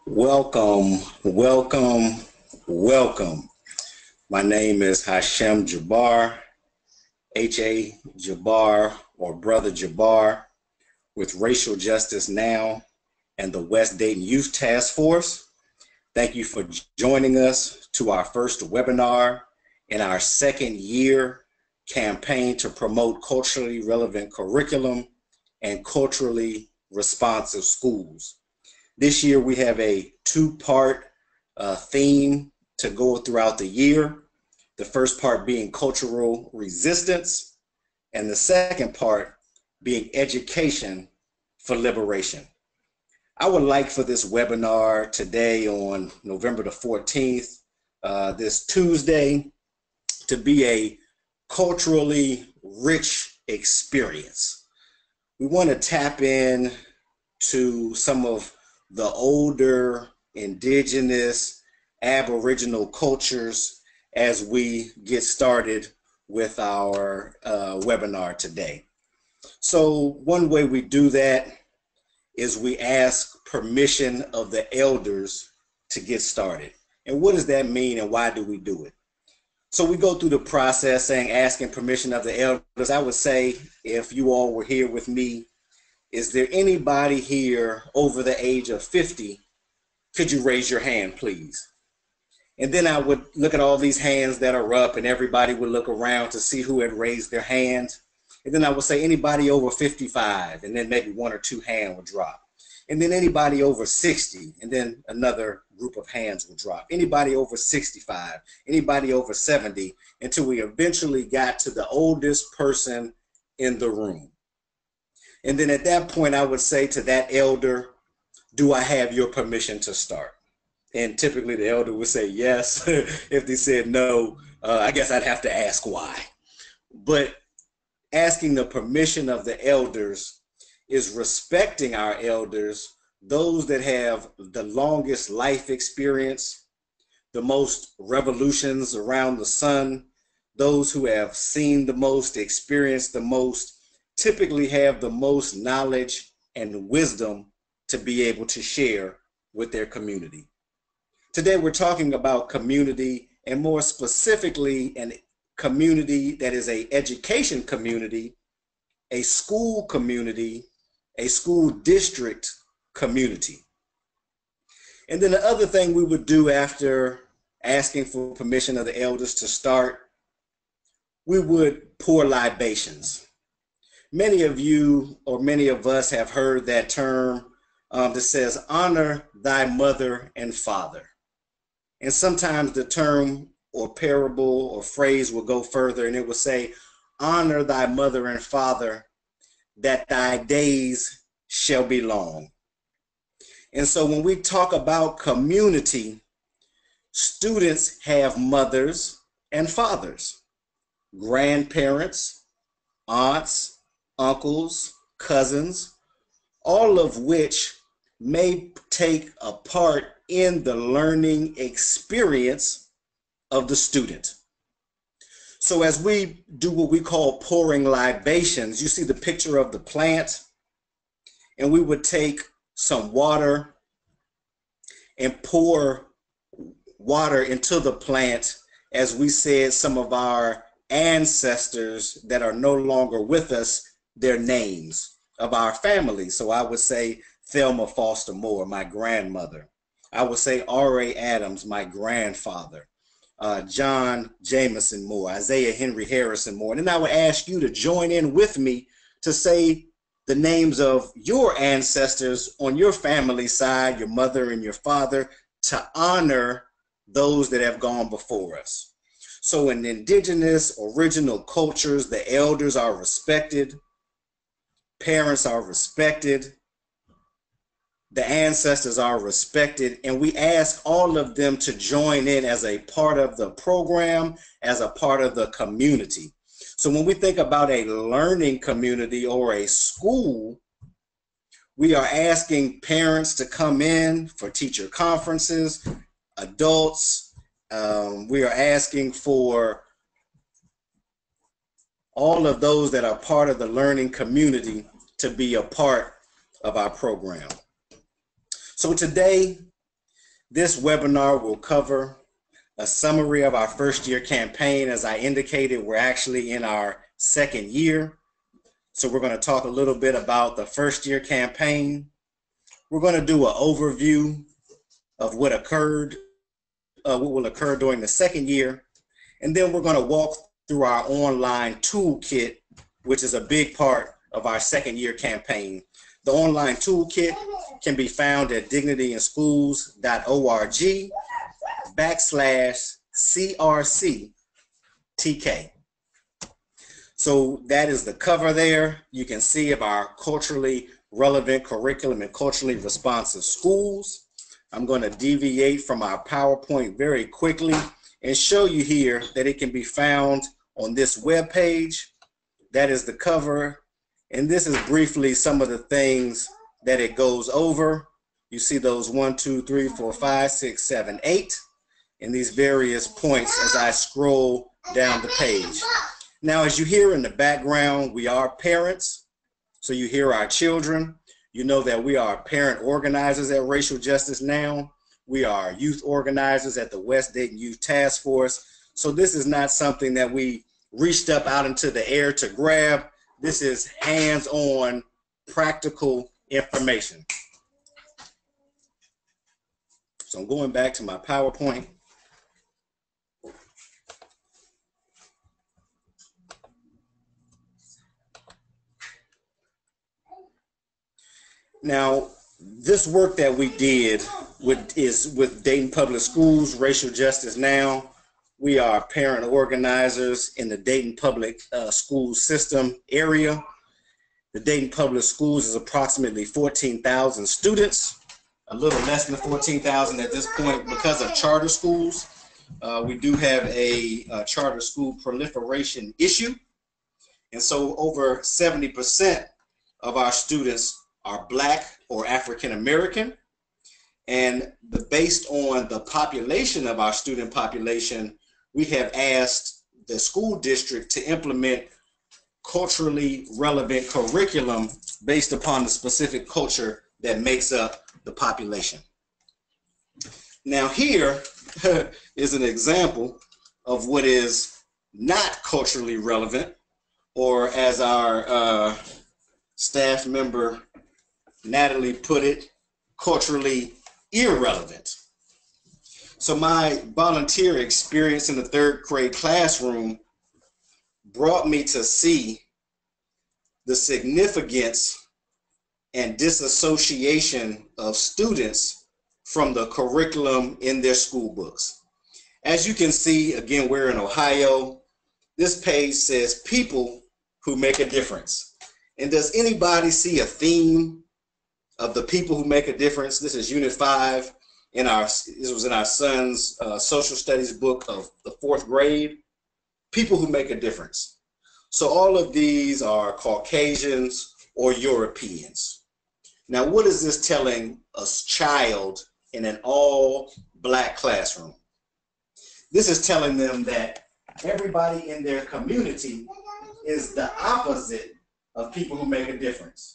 Welcome, welcome, welcome. My name is Hashem Jabbar, H.A. Jabbar, or Brother Jabbar, with Racial Justice Now and the West Dayton Youth Task Force. Thank you for joining us to our first webinar in our second year campaign to promote culturally relevant curriculum and culturally responsive schools. This year we have a two-part theme to go throughout the year. The first part being cultural resistance, and the second part being education for liberation. I would like for this webinar today on November the 14th, this Tuesday, to be a culturally rich experience. We want to tap in to some of the older indigenous aboriginal cultures as we get started with our webinar today. So one way we do that is we ask permission of the elders to get started. And what does that mean and why do we do it? So we go through the process saying asking permission of the elders. I would say, if you all were here with me, is there anybody here over the age of 50? Could you raise your hand, please? And then I would look at all these hands that are up, and everybody would look around to see who had raised their hand. And then I would say anybody over 55, and then maybe one or two hands would drop. And then anybody over 60, and then another group of hands would drop. Anybody over 65, anybody over 70, until we eventually got to the oldest person in the room. And then at that point, I would say to that elder, do I have your permission to start? And typically the elder would say yes. If they said no, I guess I'd have to ask why. But asking the permission of the elders is respecting our elders, those that have the longest life experience, the most revolutions around the sun, those who have seen the most, experienced the most, typically have the most knowledge and wisdom to be able to share with their community. Today we're talking about community, and more specifically a community that is an education community, a school community, a school district community. And then the other thing we would do after asking for permission of the elders to start, we would pour libations. Many of you or many of us have heard that term that says, honor thy mother and father. And sometimes the term or parable or phrase will go further, and it will say, honor thy mother and father, that thy days shall be long. And so when we talk about community, students have mothers and fathers, grandparents, aunts, uncles, cousins, all of which may take a part in the learning experience of the student. So as we do what we call pouring libations, you see the picture of the plant, and we would take some water and pour water into the plant, as we said some of our ancestors that are no longer with us, their names of our family. So I would say Thelma Foster Moore, my grandmother. I would say R.A. Adams, my grandfather. John Jameson Moore, Isaiah Henry Harrison Moore. And then I would ask you to join in with me to say the names of your ancestors on your family side, your mother and your father, to honor those that have gone before us. So in indigenous original cultures, the elders are respected, parents are respected, the ancestors are respected, and we ask all of them to join in as a part of the program, as a part of the community. So when we think about a learning community or a school, we are asking parents to come in for teacher conferences, adults. We are asking for all of those that are part of the learning community to be a part of our program. So today This webinar will cover a summary of our first year campaign. As I indicated, we're actually in our second year. So we're going to talk a little bit about the first year campaign. We're going to do an overview of what will occur during the second year. And then we're going to walk through our online toolkit, which is a big part of our second year campaign. The online toolkit can be found at dignityinschools.org/CRCTK. So that is the cover there. You can see of our culturally relevant curriculum and culturally responsive schools. I'm going to deviate from our PowerPoint very quickly and show you here that it can be found on this web page. That is the cover. And this is briefly some of the things that it goes over. You see those 1, 2, 3, 4, 5, 6, 7, 8 in these various points as I scroll down the page. Now, as you hear in the background, we are parents. So you hear our children. You know that we are parent organizers at Racial Justice Now. We are youth organizers at the West Dayton Youth Task Force. So this is not something that we reached up out into the air to grab. This is hands-on, practical information. So I'm going back to my PowerPoint. Now, this work that we did is with Dayton Public Schools, Racial Justice Now. We are parent organizers in the Dayton Public School System area. The Dayton Public Schools is approximately 14,000 students, a little less than 14,000 at this point because of charter schools. We do have a charter school proliferation issue. And so over 70% of our students are Black or African American. And based on the population of our student population, we have asked the school district to implement culturally relevant curriculum based upon the specific culture that makes up the population. Now here is an example of what is not culturally relevant, or as our staff member Natalie put it, culturally irrelevant. So my volunteer experience in the third grade classroom brought me to see the significance and disassociation of students from the curriculum in their school books. As you can see, again, we're in Ohio. This page says people who make a difference. And does anybody see a theme of the people who make a difference? This is Unit 5. This was in our son's social studies book of the 4th grade. People who make a difference. So all of these are Caucasians or Europeans. Now, what is this telling a child in an all-Black classroom? This is telling them that everybody in their community is the opposite of people who make a difference.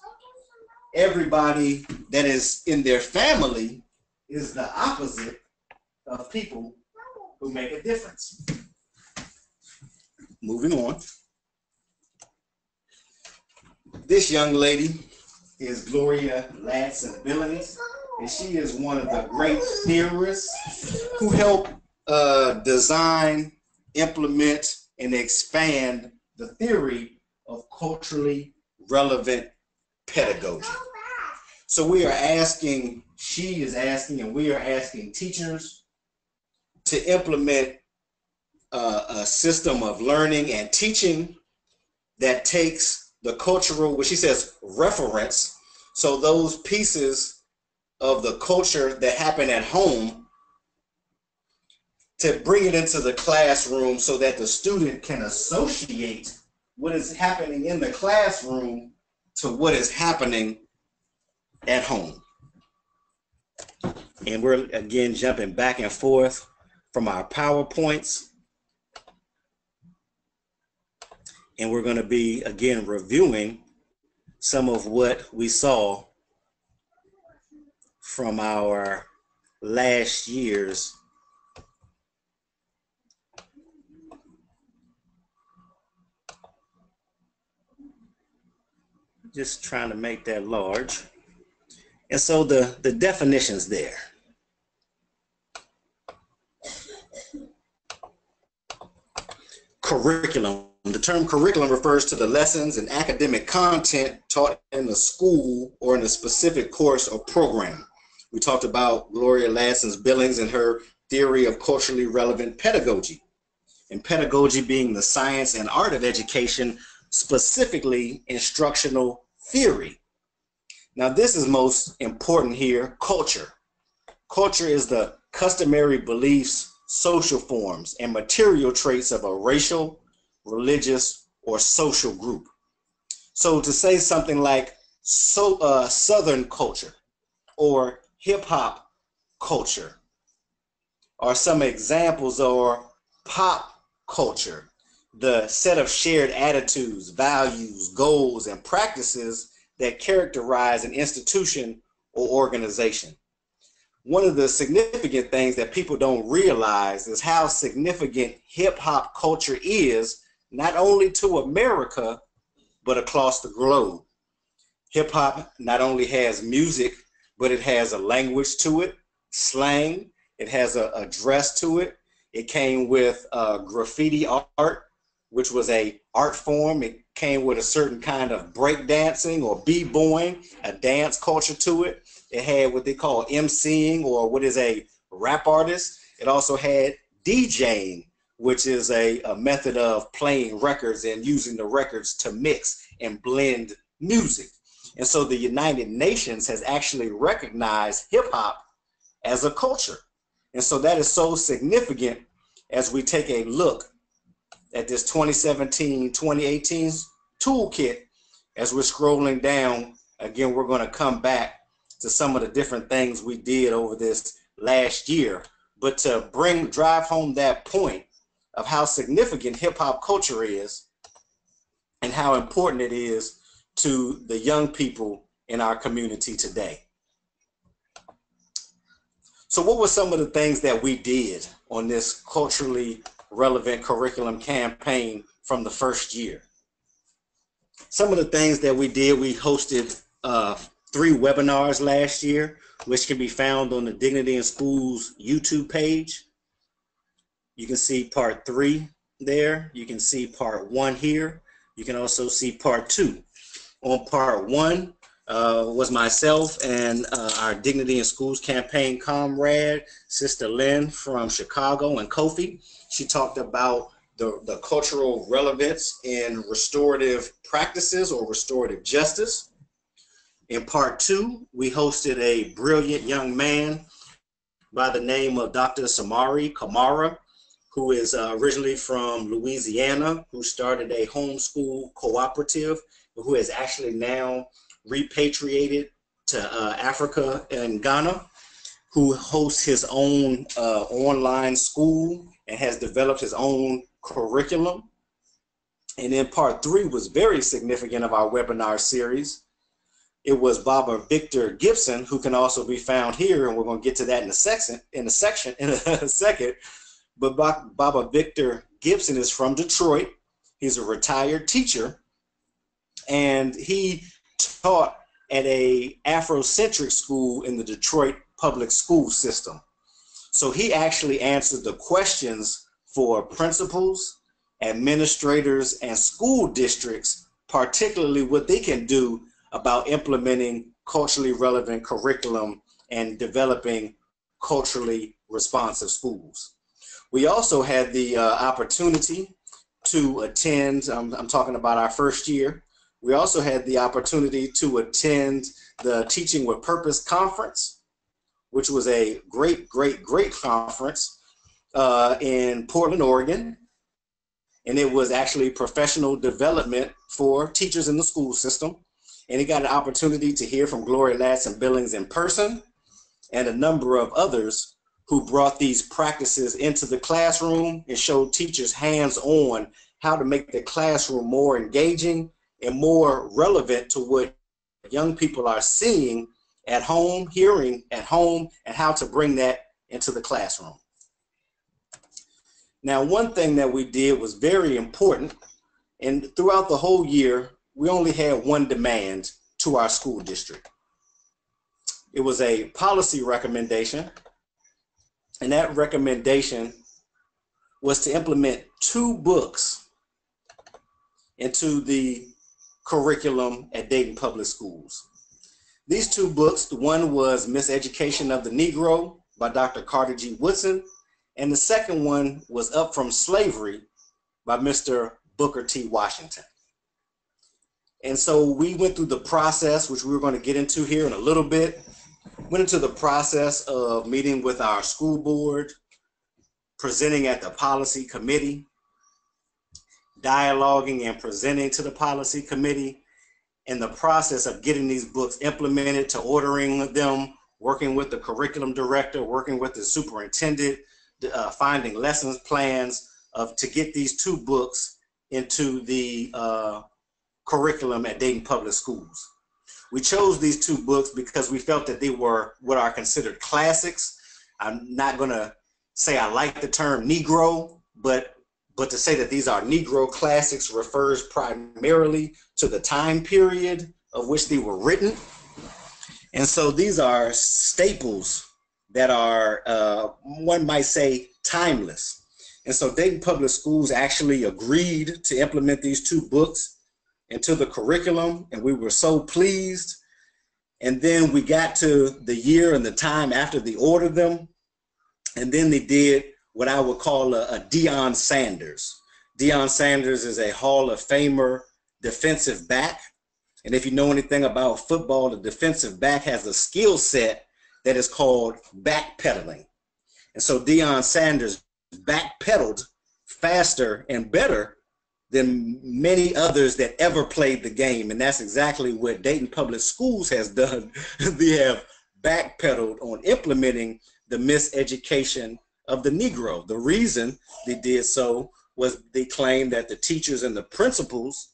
Everybody that is in their family is the opposite of people who make a difference. Moving on. This young lady is Gloria Ladson-Billings, and she is one of the great theorists who help design, implement, and expand the theory of culturally relevant pedagogy. So we are asking, she is asking, and we are asking teachers to implement a system of learning and teaching that takes the cultural, what she says, reference. So those pieces of the culture that happen at home, to bring it into the classroom so that the student can associate what is happening in the classroom to what is happening at home. And we're again jumping back and forth from our PowerPoints. And we're going to be again reviewing some of what we saw from our last year's just trying to make that large. And so the definitions there. Curriculum. The term curriculum refers to the lessons and academic content taught in a school or in a specific course or program. We talked about Gloria Ladson's Billings and her theory of culturally relevant pedagogy, and pedagogy being the science and art of education, specifically instructional theory. Now, this is most important here, culture. Culture is the customary beliefs, social forms, and material traits of a racial, religious, or social group. So to say something like Southern culture or hip-hop culture, or some examples are pop culture, the set of shared attitudes, values, goals, and practices that characterize an institution or organization. One of the significant things that people don't realize is how significant hip-hop culture is, not only to America, but across the globe. Hip-hop not only has music, but it has a language to it, slang, it has a dress to it. It came with graffiti art, which was a art form. It came with a certain kind of breakdancing or b-boying, a dance culture to it. It had what they call MCing, or what is a rap artist. It also had DJing, which is a method of playing records and using the records to mix and blend music. And so the United Nations has actually recognized hip hop as a culture. And so that is so significant as we take a look at this 2017-2018 toolkit. As we're scrolling down, again, we're going to come back to some of the different things we did over this last year. But to drive home that point of how significant hip hop culture is and how important it is to the young people in our community today. So what were some of the things that we did on this culturally relevant curriculum campaign from the first year? Some of the things that we did, we hosted 3 webinars last year, which can be found on the Dignity in Schools YouTube page. You can see part 3 there. You can see part 1 here. You can also see part 2. On part 1 was myself and our Dignity in Schools campaign comrade, Sister Lynn from Chicago, and Kofi. She talked about the cultural relevance in restorative practices or restorative justice. In part 2, we hosted a brilliant young man by the name of Dr. Samari Kamara, who is originally from Louisiana, who started a homeschool cooperative, who has actually now repatriated to Africa and Ghana, who hosts his own online school and has developed his own curriculum. And then part 3 was very significant of our webinar series. It was Baba Victor Gibson, who can also be found here, and we're going to get to that in a second. But Baba Victor Gibson is from Detroit. He's a retired teacher, and he taught at a Afrocentric school in the Detroit public school system. So he actually answered the questions for principals, administrators, and school districts, particularly what they can do about implementing culturally relevant curriculum and developing culturally responsive schools. We also had the opportunity to attend, I'm talking about our first year, we also had the opportunity to attend the Teaching with Purpose conference, which was a great conference in Portland, Oregon. And it was actually professional development for teachers in the school system. And he got an opportunity to hear from Gloria Ladson Billings in person and a number of others who brought these practices into the classroom and showed teachers hands-on how to make the classroom more engaging and more relevant to what young people are seeing at home, hearing at home, and how to bring that into the classroom. Now, one thing that we did was very important, and throughout the whole year, we only had one demand to our school district. It was a policy recommendation, and that recommendation was to implement 2 books into the curriculum at Dayton Public Schools. These 2 books, the one was Miseducation of the Negro by Dr. Carter G. Woodson, and the second one was Up from Slavery by Mr. Booker T. Washington. And so we went through the process, which we were going to get into here in a little bit, went into the process of meeting with our school board, presenting at the policy committee, dialoguing and presenting to the policy committee, in the process of getting these books implemented, to ordering them, working with the curriculum director, working with the superintendent, finding lessons plans to get these 2 books into the curriculum at Dayton Public Schools. We chose these 2 books because we felt that they were what are considered classics. I'm not going to say I like the term Negro, but to say that these are Negro classics refers primarily to the time period of which they were written. And so these are staples that are, one might say, timeless. And so Dayton Public Schools actually agreed to implement these 2 books into the curriculum, and we were so pleased. And then we got to the year and the time after they ordered them, and then they did what I would call a Deion Sanders. Deion Sanders is a Hall of Famer defensive back. And if you know anything about football, the defensive back has a skill set that is called backpedaling. And so Deion Sanders backpedaled faster and better than many others that ever played the game. And that's exactly what Dayton Public Schools has done. They have backpedaled on implementing the miseducation of the Negro. The reason they did so was they claimed that the teachers and the principals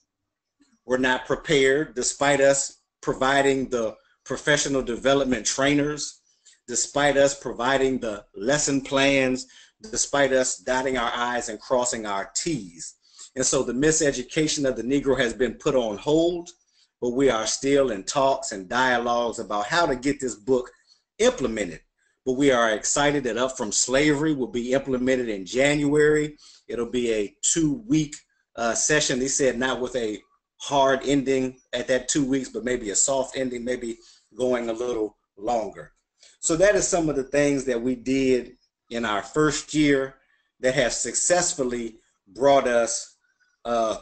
were not prepared, despite us providing the professional development trainers, despite us providing the lesson plans, despite us dotting our I's and crossing our T's. And so the miseducation of the Negro has been put on hold, but we are still in talks and dialogues about how to get this book implemented. But we are excited that Up from Slavery will be implemented in January. It'll be a 2-week session. They said not with a hard ending at that 2 weeks, but maybe a soft ending, maybe going a little longer. So that is some of the things that we did in our first year that have successfully brought us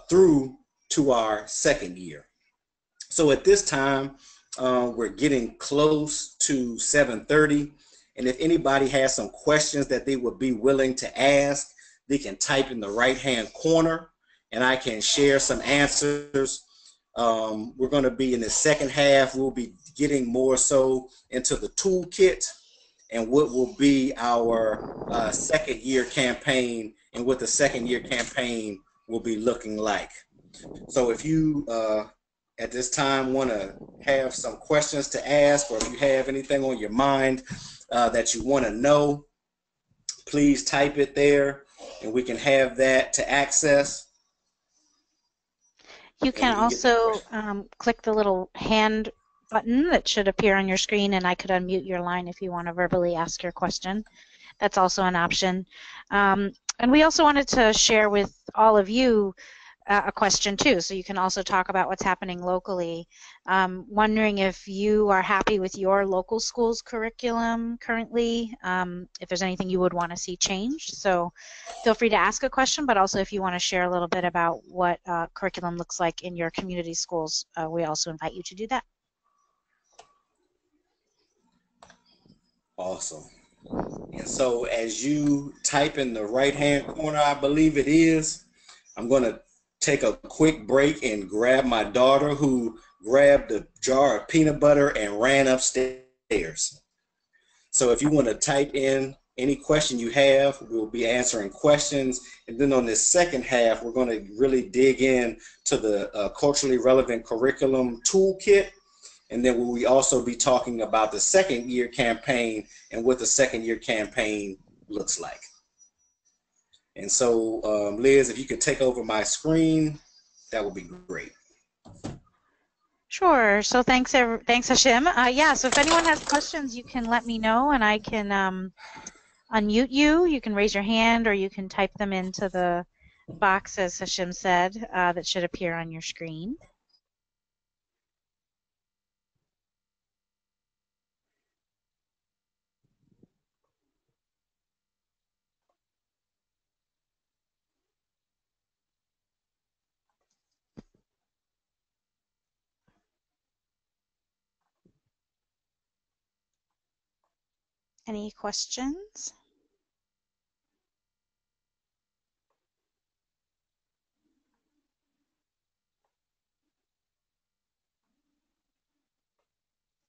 through to our second year. So at this time, we're getting close to 7:30. And if anybody has some questions that they would be willing to ask, they can type in the right-hand corner and I can share some answers. We're going to be in the second half, we'll be getting more so into the toolkit and what will be our second year campaign and what the second year campaign will be looking like. So if you at this time want to have some questions to ask, or if you have anything on your mind that you want to know, please type it there and we can have that to access. You can also click the little hand button that should appear on your screen, and I could unmute your line if you want to verbally ask your question. That's also an option. And we also wanted to share with all of you a question too, so you can also talk about what's happening locally. Wondering if you are happy with your local school's curriculum currently, if there's anything you would want to see changed. So feel free to ask a question, but also if you want to share a little bit about what curriculum looks like in your community schools, we also invite you to do that. Awesome. And so as you type in the right-hand corner, I believe it is, I'm going to take a quick break and grab my daughter, who grabbed a jar of peanut butter and ran upstairs. So if you want to type in any question you have, we'll be answering questions. And then on this second half, we're going to really dig in to the culturally relevant curriculum toolkit. And then we'll also be talking about the second year campaign and what the second year campaign looks like. And so, Liz, if you could take over my screen, that would be great. Sure. So thanks, Hashim. Yeah, so if anyone has questions, you can let me know, and I can unmute you. You can raise your hand, or you can type them into the box, as Hashim said, that should appear on your screen. Any questions?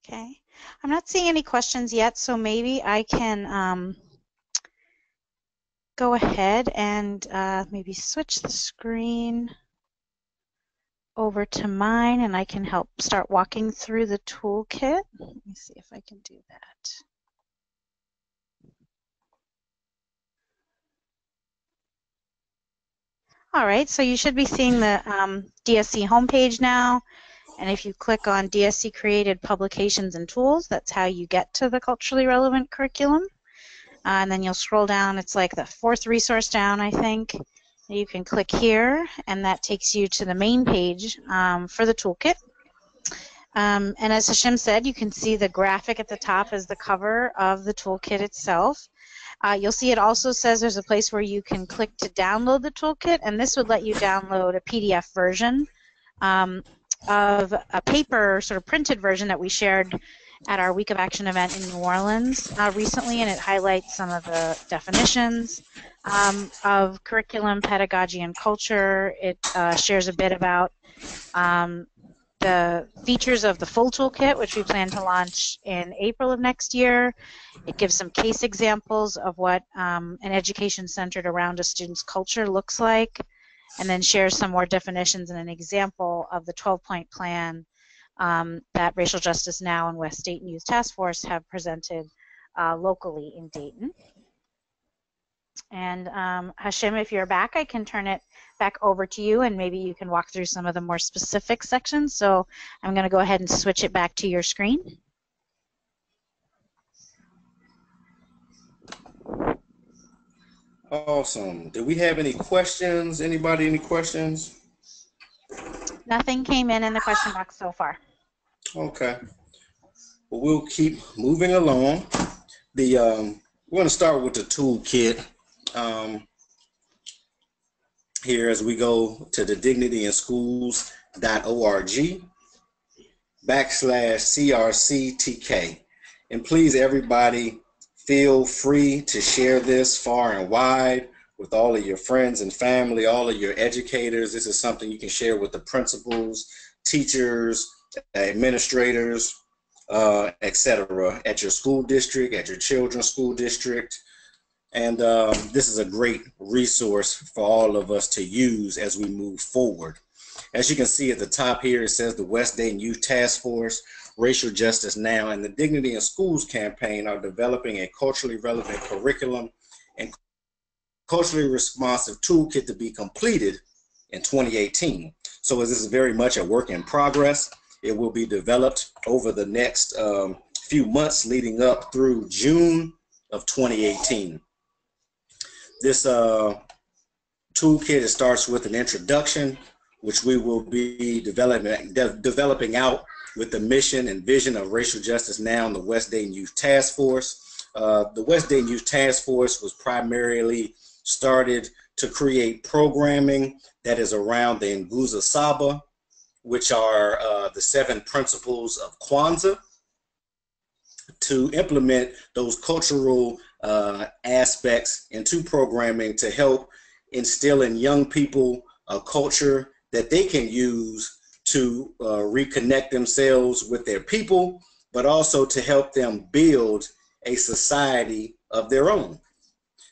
Okay, I'm not seeing any questions yet, so maybe I can go ahead and maybe switch the screen over to mine, and I can help start walking through the toolkit. Let me see if I can do that. All right, so you should be seeing the DSC homepage now. And if you click on DSC Created Publications and Tools, that's how you get to the culturally relevant curriculum. And then you'll scroll down. It's like the fourth resource down, I think. You can click here, and that takes you to the main page for the toolkit. And as Hashim said, you can see the graphic at the top as the cover of the toolkit itself. You'll see it also says there's a place where you can click to download the toolkit, and this would let you download a PDF version of a paper, sort of printed version that we shared at our Week of Action event in New Orleans recently, and it highlights some of the definitions of curriculum, pedagogy, and culture. It shares a bit about the features of the full toolkit, which we plan to launch in April of next year. It gives some case examples of what an education centered around a student's culture looks like, and then shares some more definitions and an example of the 12-point plan that Racial Justice Now and West Dayton Youth Task Force have presented locally in Dayton. And Hashim, if you're back, I can turn it back over to you, and maybe you can walk through some of the more specific sections. So I'm going to go ahead and switch it back to your screen. Awesome. Do we have any questions? Anybody, any questions? Nothing came in the question box so far. Okay. Well, we'll keep moving along. We're going to start with the toolkit here as we go to the dignityinschools.org/CRCTK. And please, everybody, feel free to share this far and wide with all of your friends and family, all of your educators. This is something you can share with the principals, teachers, administrators, etc., at your school district, at your children's school district. And this is a great resource for all of us to use as we move forward. As you can see at the top here, it says the West Dayton Youth Task Force, Racial Justice Now, and the Dignity in Schools campaign are developing a culturally relevant curriculum and culturally responsive toolkit to be completed in 2018. So this is very much a work in progress. It will be developed over the next few months leading up through June of 2018. This toolkit, it starts with an introduction, which we will be developing out with the mission and vision of Racial Justice Now and the West Dayton Youth Task Force. The West Dayton Youth Task Force was primarily started to create programming that is around the Nguzo Saba, which are the 7 principles of Kwanzaa, to implement those cultural aspects into programming to help instill in young people a culture that they can use to reconnect themselves with their people, but also to help them build a society of their own.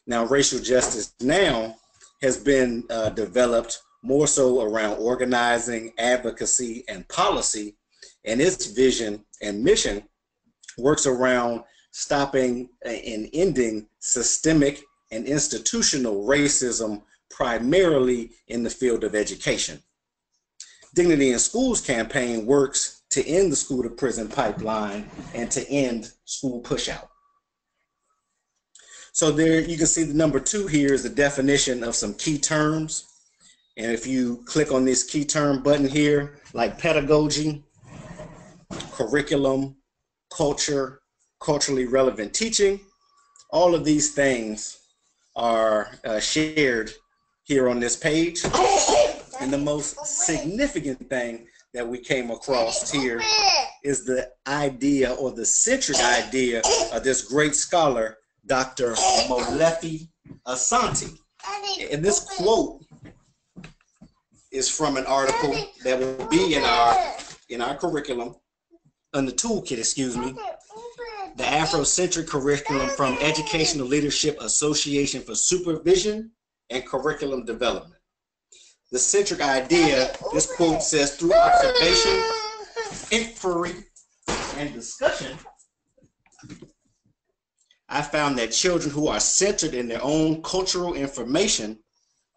Now, Racial Justice Now has been developed more so around organizing, advocacy, and policy. and its vision and mission works around stopping and ending systemic and institutional racism, primarily in the field of education. Dignity in Schools campaign works to end the school to prison pipeline and to end school pushout. So there you can see the number 2 here is the definition of some key terms. And if you click on this key term button here, like pedagogy, curriculum, culture, culturally relevant teaching, all of these things are shared here on this page. And the most significant thing that we came across here is the idea, or the centric idea, of this great scholar, Dr. Molefi Asante. And this quote is from an article that will be in our curriculum, in the toolkit, excuse me, the Afrocentric Curriculum from Educational Leadership Association for Supervision and Curriculum Development. The centric idea, this quote says, through observation, inquiry, and discussion, I found that children who are centered in their own cultural information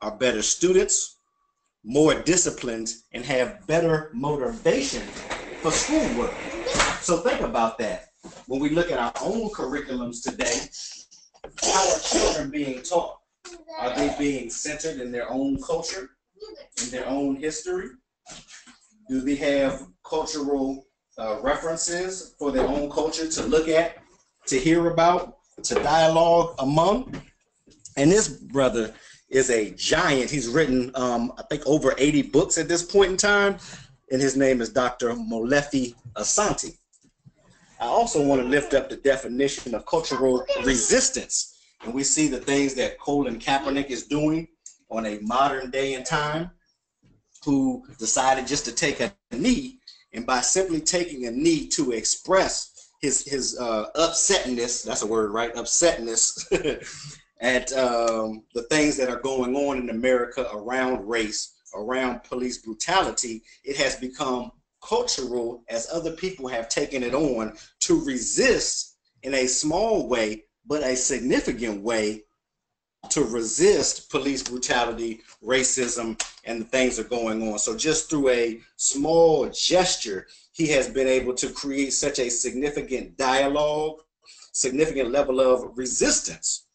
are better students, more disciplined, and have better motivation for schoolwork. So think about that. When we look at our own curriculums today, how are children being taught? Are they being centered in their own culture, in their own history? Do they have cultural references for their own culture to look at, to hear about, to dialogue among? And this brother is a giant. He's written, I think, over 80 books at this point in time, and his name is Dr. Molefi Asante. I also want to lift up the definition of cultural resistance, and we see the things that Colin Kaepernick is doing on a modern day and time, who decided just to take a knee, and by simply taking a knee to express his upsetness, that's a word, right? Upsetness at the things that are going on in America around race, around police brutality, it has become cultural as other people have taken it on to resist in a small way, but a significant way, to resist police brutality, racism, and the things that are going on. So just through a small gesture, he has been able to create such a significant dialogue, significant level of resistance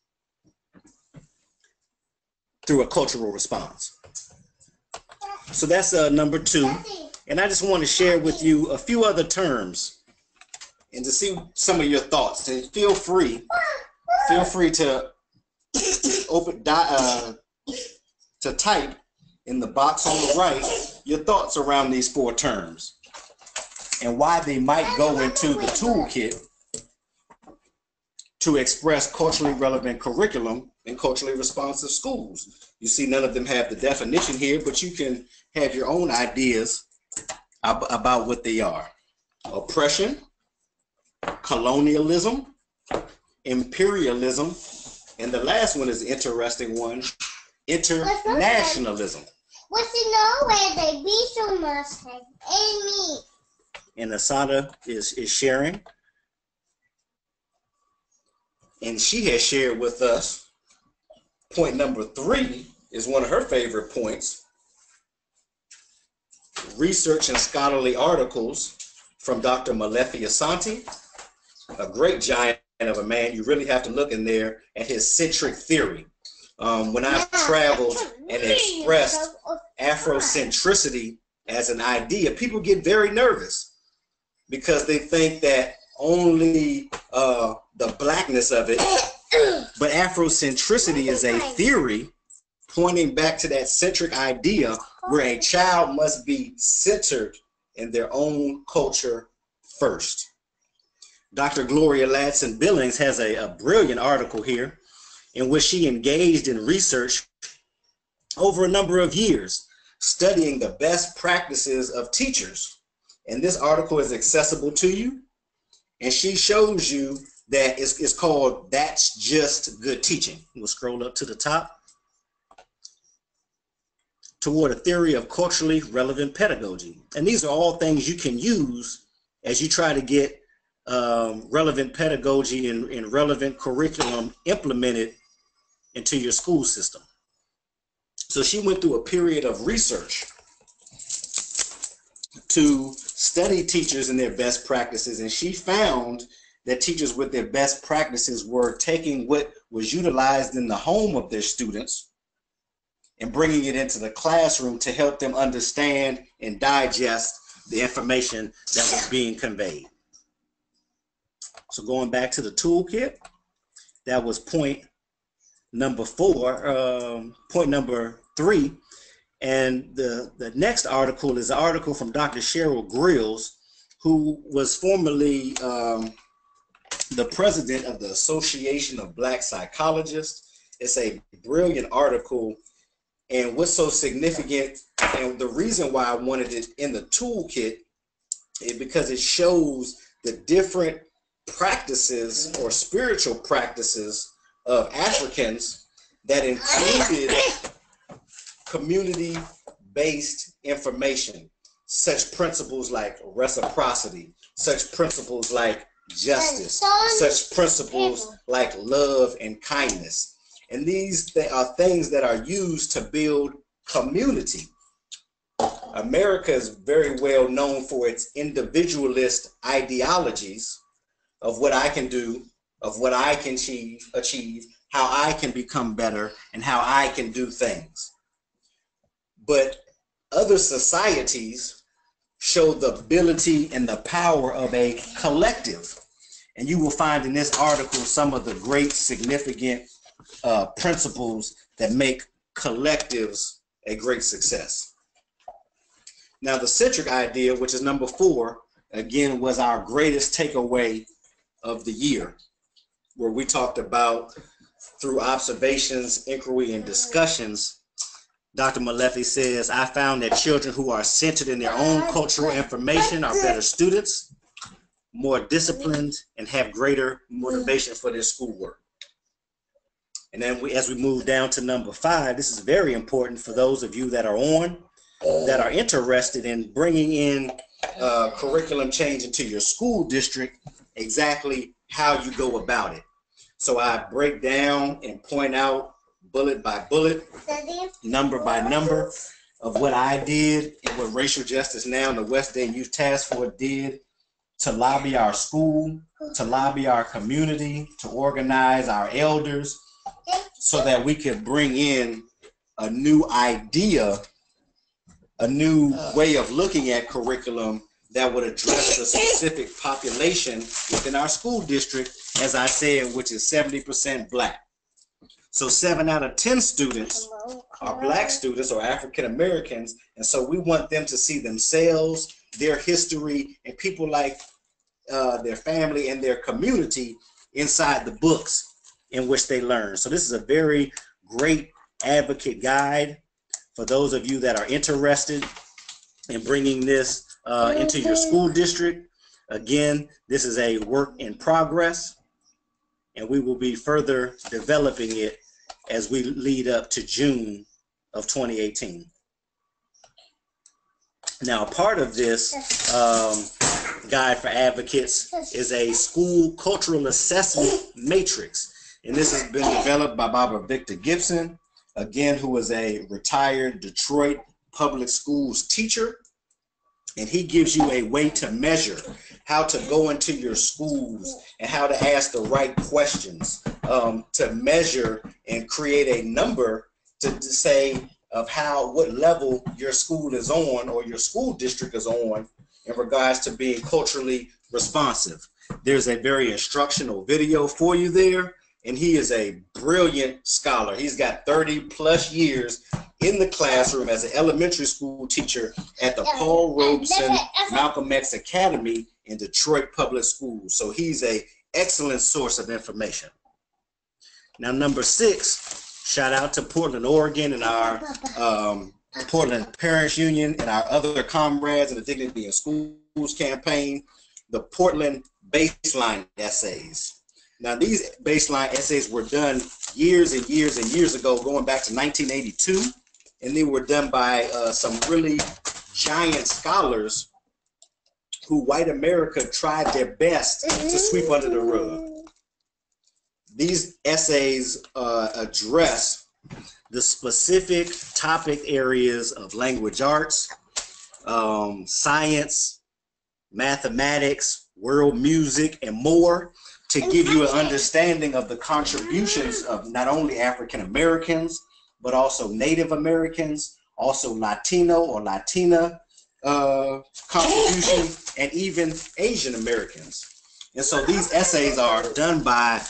through a cultural response. So that's number 2. And I just want to share with you a few other terms and to see some of your thoughts. And feel free to to type in the box on the right your thoughts around these 4 terms and why they might go into the toolkit to express culturally relevant curriculum and culturally responsive schools. You see, none of them have the definition here, but you can have your own ideas about what they are. Oppression, colonialism, imperialism, and the last one is an interesting one, internationalism. What's in the way they be so much like Amy? And Asada is sharing. And she has shared with us point number 3 is one of her favorite points. Research and scholarly articles from Dr. Molefi Asante, a great giant of a man. You really have to look in there at his centric theory. When I've traveled and expressed Afrocentricity as an idea, people get very nervous because they think that only the blackness of it, but Afrocentricity is a theory pointing back to that centric idea where a child must be centered in their own culture first. Dr. Gloria Ladson Billings has a brilliant article here in which she engaged in research over a number of years, studying the best practices of teachers. And this article is accessible to you. And she shows you that it's called That's Just Good Teaching. We'll scroll up to the top. Toward a theory of culturally relevant pedagogy. And these are all things you can use as you try to get relevant pedagogy and relevant curriculum implemented into your school system. So she went through a period of research to study teachers and their best practices, and she found that teachers with their best practices were taking what was utilized in the home of their students and bringing it into the classroom to help them understand and digest the information that was being conveyed. So going back to the toolkit, that was point number 3. And the next article is an article from Dr. Cheryl Grills, who was formerly the president of the Association of Black Psychologists. It's a brilliant article, and what's so significant, and the reason why I wanted it in the toolkit, is because it shows the different practices or spiritual practices of Africans that included community-based information, such principles like reciprocity, such principles like justice, such principles like love and kindness. And these are things that are used to build community. America is very well known for its individualist ideologies of what I can do, of what I can achieve, how I can become better, and how I can do things. But other societies show the ability and the power of a collective. And you will find in this article some of the great significant principles that make collectives a great success. Now, the centric idea, which is number 4, again, was our greatest takeaway of the year, where we talked about, through observations, inquiry, and discussions, Dr. Malefi says, I found that children who are centered in their own cultural information are better students, more disciplined, and have greater motivation for their schoolwork. And then as we move down to number 5, this is very important for those of you that are interested in bringing in curriculum change into your school district, exactly how you go about it. So I break down and point out bullet by bullet, number by number, of what I did and what Racial Justice Now and the West Dayton Youth Task Force did to lobby our school, to lobby our community, to organize our elders, so that we could bring in a new idea, a new way of looking at curriculum that would address the specific population within our school district, as I said, which is 70% Black. So 7 out of 10 students are Black students or African Americans, and so we want them to see themselves, their history, and people like their family and their community inside the books in which they learn. So this is a very great advocate guide for those of you that are interested in bringing this into your school district. Again, this is a work in progress, and we will be further developing it as we lead up to June of 2018. Now, part of this guide for advocates is a school cultural assessment matrix. And this has been developed by Barbara Victor Gibson, again, who is a retired Detroit public schools teacher. And he gives you a way to measure how to go into your schools and how to ask the right questions, to measure and create a number to say of what level your school is on or your school district is on in regards to being culturally responsive. There's a very instructional video for you there, and he is a brilliant scholar. He's got 30+ years in the classroom as an elementary school teacher at the Paul Robeson Malcolm X Academy in Detroit Public Schools. So he's an excellent source of information. Now, number 6, shout out to Portland, Oregon, and our Portland Parents Union and our other comrades in the Dignity in Schools campaign, the Portland baseline essays. Now, these baseline essays were done years and years and years ago, going back to 1982, and they were done by some really giant scholars who white America tried their best to sweep under the rug. These essays address the specific topic areas of language arts, science, mathematics, world music, and more, to give you an understanding of the contributions of not only African Americans, but also Native Americans, also Latino or Latina contribution, and even Asian Americans. And so these essays are done by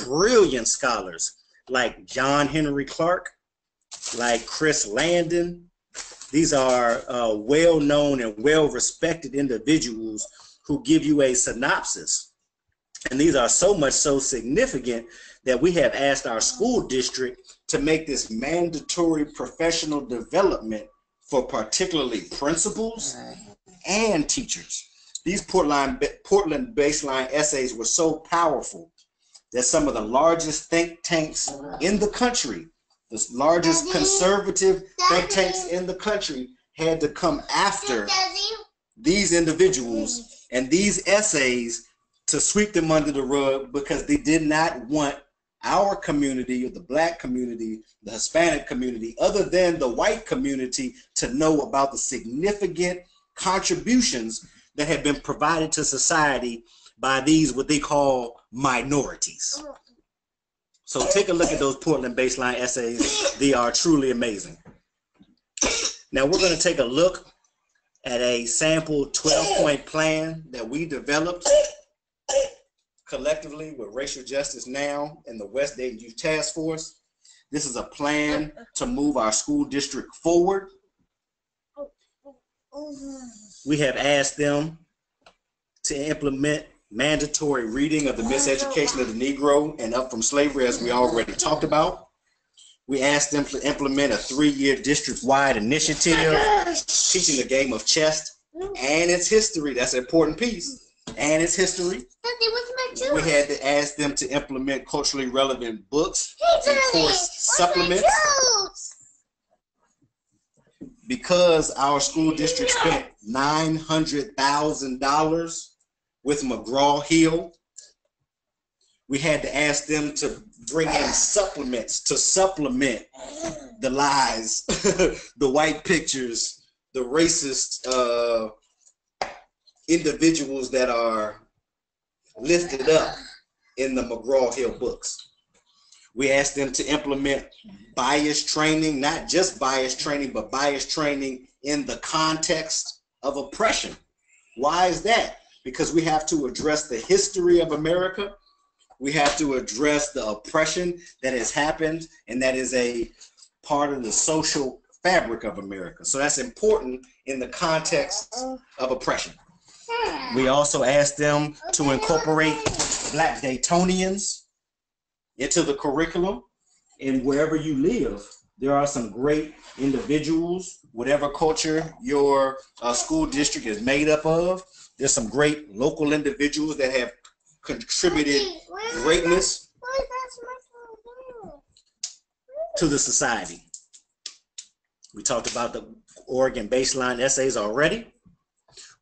brilliant scholars like John Henry Clark, like Chris Landon. These are well-known and well-respected individuals who give you a synopsis. And these are so much so significant that we have asked our school district to make this mandatory professional development for particularly principals and teachers. These Portland baseline essays were so powerful that some of the largest think tanks in the country, the largest conservative think tanks in the country, had to come after these individuals and these essays to sweep them under the rug, because they did not want our community, or the Black community, the Hispanic community, other than the white community, to know about the significant contributions that have been provided to society by these, what they call, minorities. So take a look at those Portland baseline essays. They are truly amazing. Now we're going to take a look at a sample 12-point plan that we developed collectively with Racial Justice Now and the West Dayton Youth Task Force. This is a plan to move our school district forward. We have asked them to implement mandatory reading of the miseducation of the Negro and Up from Slavery, as we already talked about. We asked them to implement a 3-year district-wide initiative teaching the game of chess and its history. That's an important piece. And its history. We had to ask them to implement culturally relevant books and course supplements. Because our school district spent $900,000 with McGraw-Hill, we had to ask them to bring in supplements to supplement the lies, the white pictures, the racist individuals that are listed up in the McGraw-Hill books. We asked them to implement bias training, not just bias training, but bias training in the context of oppression. Why is that? Because we have to address the history of America. We have to address the oppression that has happened, and that is a part of the social fabric of America. So that's important in the context of oppression. We also asked them to incorporate Black Daytonians into the curriculum. And wherever you live, there are some great individuals, whatever culture your school district is made up of. There's some great local individuals that have contributed greatness to the society. We talked about the Oregon baseline essays already.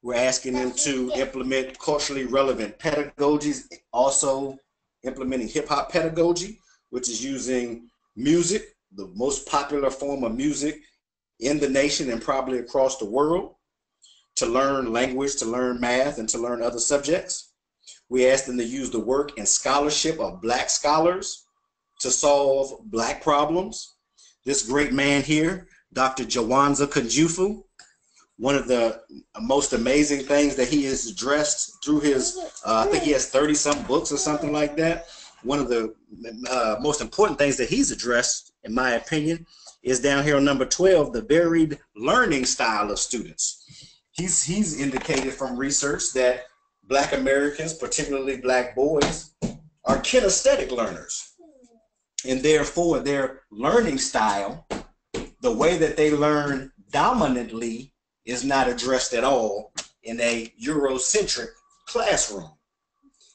We're asking them to implement culturally relevant pedagogies, also implementing hip-hop pedagogy, which is using music, the most popular form of music in the nation and probably across the world, to learn language, to learn math, and to learn other subjects. We asked them to use the work and scholarship of Black scholars to solve Black problems. This great man here, Dr. Jawanza Kunjufu, one of the most amazing things that he has addressed through his, I think he has 30-some books or something like that. One of the most important things that he's addressed, in my opinion, is down here on number 12, the varied learning style of students. He's indicated from research that Black Americans, particularly Black boys, are kinesthetic learners. And therefore, their learning style, the way that they learn dominantly, is not addressed at all in a Eurocentric classroom.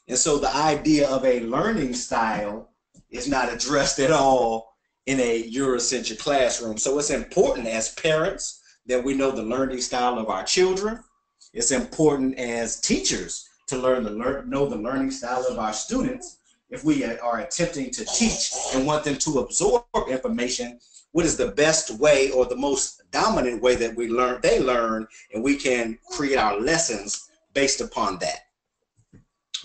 And so the idea of a learning style is not addressed at all in a Eurocentric classroom. So it's important as parents that we know the learning style of our children. It's important as teachers to know the learning style of our students. If we are attempting to teach and want them to absorb information, what is the best way or the most dominant way that they learn, and we can create our lessons based upon that.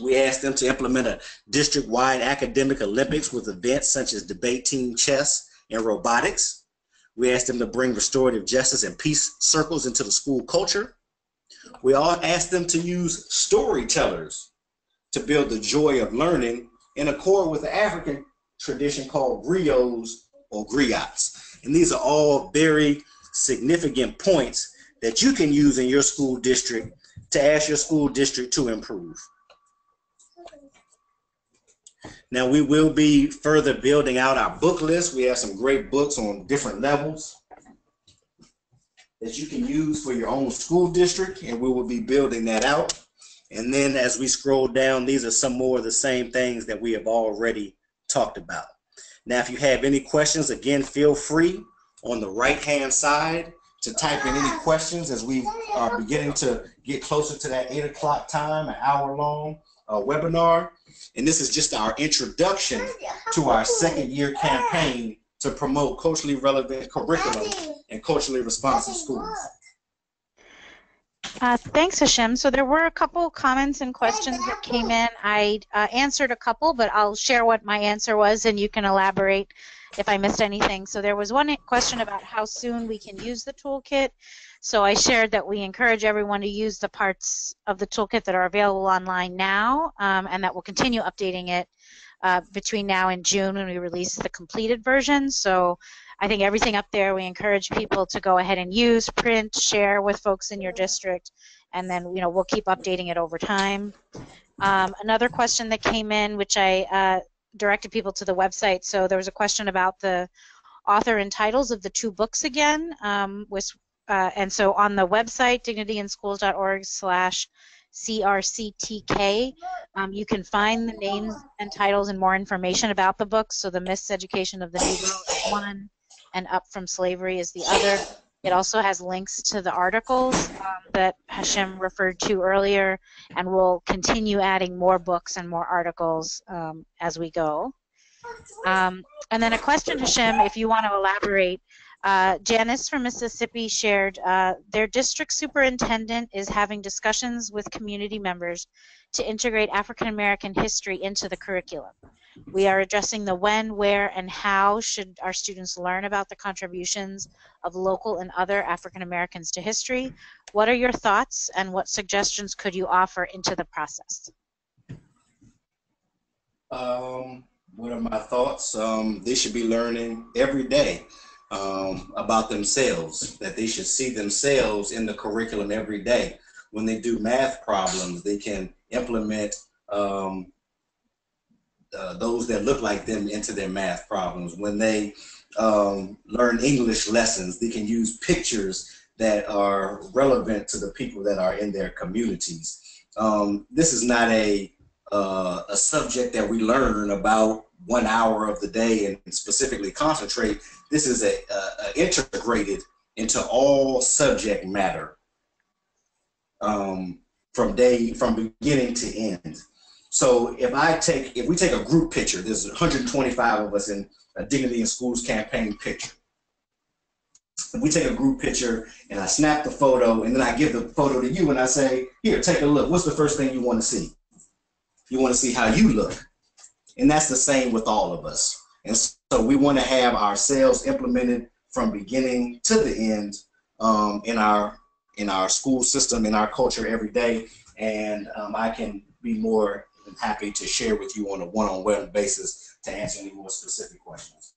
We asked them to implement a district-wide academic Olympics with events such as debate team chess and robotics. We asked them to bring restorative justice and peace circles into the school culture. We all asked them to use storytellers to build the joy of learning in accord with the African tradition called griots or griots. And these are all very significant points that you can use in your school district to ask your school district to improve. Now, we will be further building out our book list. We have some great books on different levels that you can use for your own school district, and we will be building that out. And then as we scroll down, these are some more of the same things that we have already talked about. Now, if you have any questions, again, feel free on the right-hand side to type in any questions as we are beginning to get closer to that 8 o'clock time, an hour-long webinar. And this is just our introduction to our second-year campaign to promote culturally relevant curriculum and culturally responsive schools. Thanks, Hashem. So there were a couple comments and questions that came in. I answered a couple, but I'll share what my answer was, and you can elaborate if I missed anything. So there was one question about how soon we can use the toolkit. So I shared that we encourage everyone to use the parts of the toolkit that are available online now, and that we'll continue updating it between now and June when we release the completed version. So I think everything up there we encourage people to go ahead and use, print, share with folks in your district, and then we'll keep updating it over time. Another question that came in, which I directed people to the website. So there was a question about the author and titles of the 2 books again, and so on the website, dignityinschools.org/CRCTK, you can find the names and titles and more information about the books. So the Miseducation of the Negro is one, and Up from Slavery is the other. It also has links to the articles that Hashem referred to earlier, and we'll continue adding more books and more articles as we go. And then a question, Hashem, if you want to elaborate. Janice from Mississippi shared their district superintendent is having discussions with community members to integrate African American history into the curriculum. We are addressing the when, where, and how should our students learn about the contributions of local and other African Americans to history. What are your thoughts, and what suggestions could you offer into the process? What are my thoughts? They should be learning every day about themselves, that they should see themselves in the curriculum every day. When they do math problems, they can implement those that look like them into their math problems. When they learn English lessons, they can use pictures that are relevant to the people that are in their communities. This is not a subject that we learn about 1 hour of the day and specifically concentrate. This is integrated into all subject matter from beginning to end. So if we take a group picture, there's 125 of us in a Dignity in Schools campaign picture. If we take a group picture and I snap the photo and then I give the photo to you and I say, here, take a look. What's the first thing you want to see? You want to see how you look. And that's the same with all of us. And so we want to have ourselves implemented from beginning to the end in our school system, in our culture every day. And I can be more than happy to share with you on a one-on-one basis to answer any more specific questions.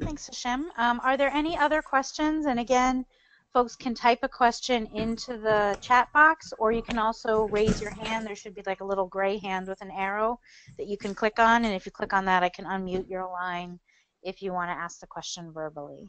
Thanks, Hashem. Are there any other questions? And again, folks can type a question into the chat box, or you can also raise your hand. There should be like a little gray hand with an arrow that you can click on, and if you click on that, I can unmute your line if you want to ask the question verbally.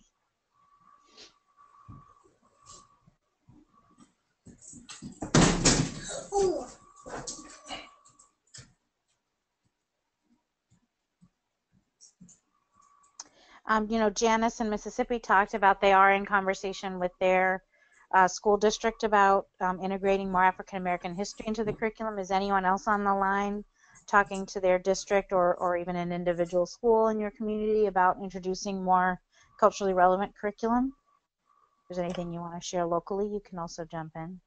You know, Janice in Mississippi talked about they are in conversation with their school district about integrating more African American history into the curriculum. Is anyone else on the line talking to their district or even an individual school in your community about introducing more culturally relevant curriculum? If there's anything you want to share locally, you can also jump in.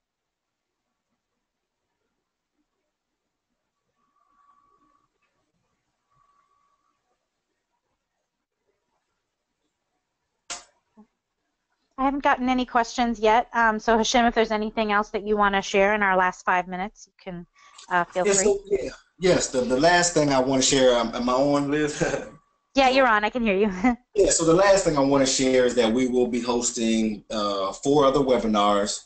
I haven't gotten any questions yet, so Hashem, if there's anything else that you want to share in our last 5 minutes, you can feel free. So, yes, the last thing I want to share, am I on, Liz? Yeah, you're on. I can hear you. Yeah, so the last thing I want to share is that we will be hosting 4 other webinars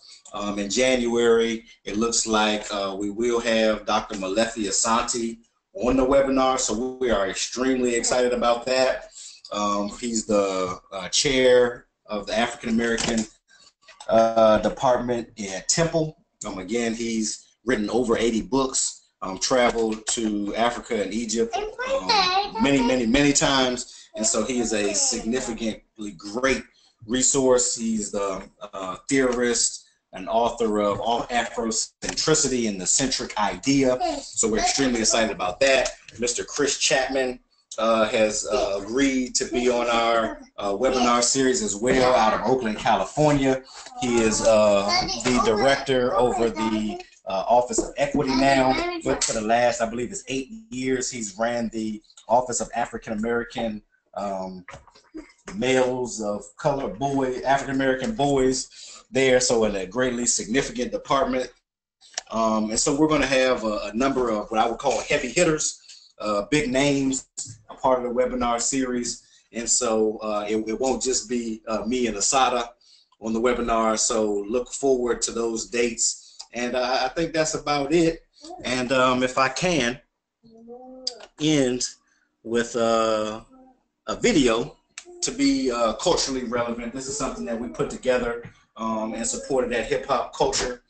in January. It looks like we will have Dr. Malefi Asante on the webinar, so we are extremely excited about that. He's the chair of the African American department at Temple. Again, he's written over 80 books, traveled to Africa and Egypt many times, and so he is a significantly great resource. He's the theorist and author of All Afrocentricity and the Centric Idea, so we're extremely excited about that. Mr. Chris Chapman has agreed to be on our webinar series as well, out of Oakland, California. He is the director over the Office of Equity now, but for the last, I believe it's 8 years, he's ran the Office of African American males of color, African American boys there, so in a greatly significant department. And so we're going to have a number of what I would call heavy hitters, big names, a part of the webinar series, and so it won't just be me and Asada on the webinar, so look forward to those dates. And I think that's about it. And if I can end with a video to be culturally relevant. This is something that we put together and supported at Hip Hop Culture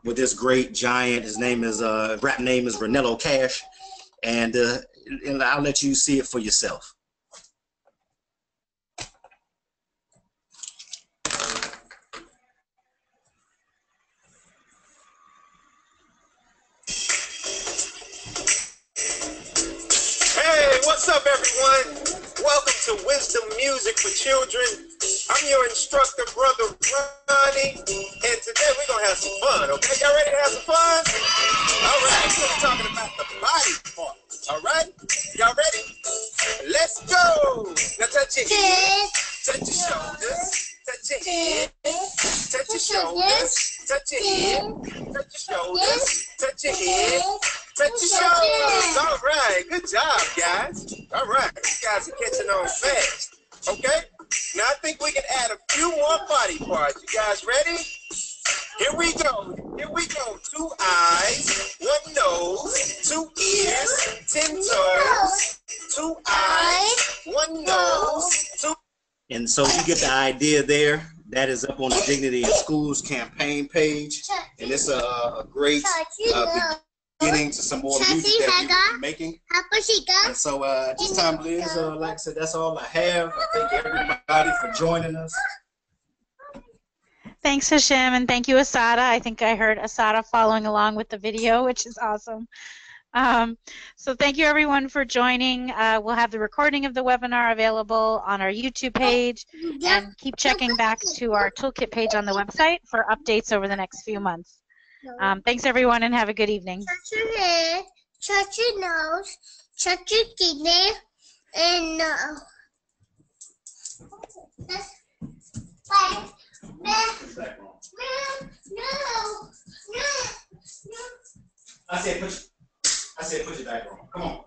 with this great giant. His name is rap name is Ranello Cash, and I'll let you see it for yourself. Hey, what's up, everyone? Welcome to Wisdom Music for Children. I'm your instructor, Brother Ronnie, and today we're going to have some fun, okay? Y'all ready to have some fun? All right, we're going to be talking about the body parts, all right? Y'all ready? Let's go! Now touch your head, touch your shoulders, touch your head, touch your shoulders, touch your head, touch your shoulders, touch your head, touch your shoulders. All right, good job, guys. All right, you guys are catching on fast, okay? Now I think we can add a few more body parts. You guys ready? Here we go. Here we go. 2 eyes, 1 nose, 2 ears, 10 toes. 2 eyes, 1 nose, 2. And so you get the idea there. That is up on the Dignity in Schools campaign page, and it's a great beginning to some more music that we've been making. And so at this time, Liz, like I said, that's all I have. I thank everybody for joining us. Thanks, Hashem, and thank you, Asada. I think I heard Asada following along with the video, which is awesome. So thank you, everyone, for joining. We'll have the recording of the webinar available on our YouTube page, and keep checking back to our toolkit page on the website for updates over the next few months. Thanks, everyone, and have a good evening. Touch your head, touch your nose, touch your kidney, and I said put your back on. Come on.